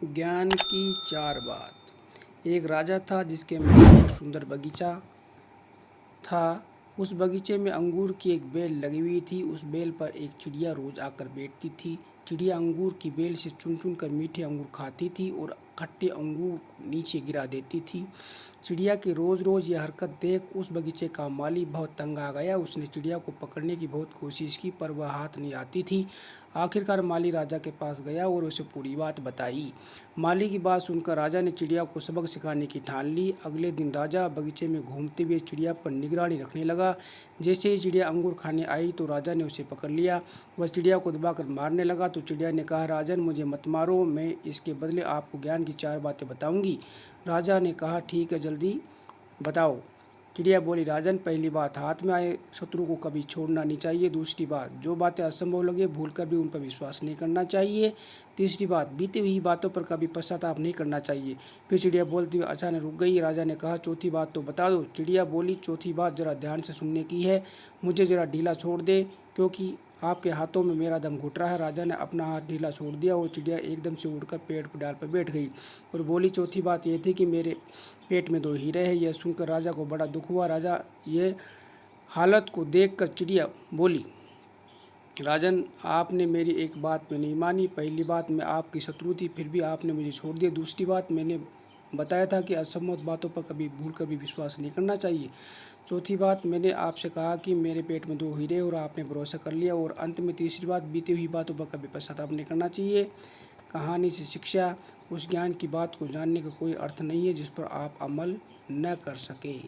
ज्ञान की चार बात। एक राजा था जिसके महल में एक सुंदर बगीचा था। उस बगीचे में अंगूर की एक बेल लगी हुई थी। उस बेल पर एक चिड़िया रोज आकर बैठती थी। चिड़िया अंगूर की बेल से चुन चुन कर मीठे अंगूर खाती थी और खट्टे अंगूर नीचे गिरा देती थी। चिड़िया की रोज रोज यह हरकत देख उस बगीचे का माली बहुत तंग आ गया। उसने चिड़िया को पकड़ने की बहुत कोशिश की पर वह हाथ नहीं आती थी। आखिरकार माली राजा के पास गया और उसे पूरी बात बताई। माली की बात सुनकर राजा ने चिड़िया को सबक सिखाने की ठान ली। अगले दिन राजा बगीचे में घूमते हुए चिड़िया पर निगरानी रखने लगा। जैसे ही चिड़िया अंगूर खाने आई तो राजा ने उसे पकड़ लिया। वह चिड़िया को दबाकर मारने लगा तो चिड़िया ने कहा, राजन मुझे मत मारो, मैं इसके बदले आपको ज्ञान की चार बातें बताऊंगी। राजा ने कहा, ठीक है, जल्दी बताओ। चिड़िया बोली, राजन पहली बात, हाथ में आए शत्रु को कभी छोड़ना नहीं चाहिए। दूसरी बात, जो बातें असंभव लगे भूलकर भी उन पर विश्वास नहीं करना चाहिए। तीसरी बात, बीती हुई बातों पर कभी पश्चाताप नहीं करना चाहिए। फिर चिड़िया बोलती हुई अचानक रुक गई। राजा ने कहा, चौथी बात तो बता दो। चिड़िया बोली, चौथी बात जरा ध्यान से सुनने की है। मुझे जरा ढीला छोड़ दे क्योंकि आपके हाथों में मेरा दम घुट रहा है। राजा ने अपना हाथ ढीला छोड़ दिया और चिड़िया एकदम से उड़कर पेड़ पर डाल पर बैठ गई और बोली, चौथी बात यह थी कि मेरे पेट में दो हीरे हैं। यह सुनकर राजा को बड़ा दुख हुआ। राजा ये हालत को देखकर चिड़िया बोली, राजन आपने मेरी एक बात में नहीं मानी। पहली बात, मैं आपकी शत्रु थी फिर भी आपने मुझे छोड़ दिया। दूसरी बात, मैंने बताया था कि असंभव बातों पर कभी भूल कर भी विश्वास नहीं करना चाहिए। चौथी बात, मैंने आपसे कहा कि मेरे पेट में दो हीरे और आपने भरोसा कर लिया। और अंत में तीसरी बात, बीती हुई बातों पर कभी पश्चाताप नहीं करना चाहिए। कहानी से शिक्षा, उस ज्ञान की बात को जानने का कोई अर्थ नहीं है जिस पर आप अमल न कर सके।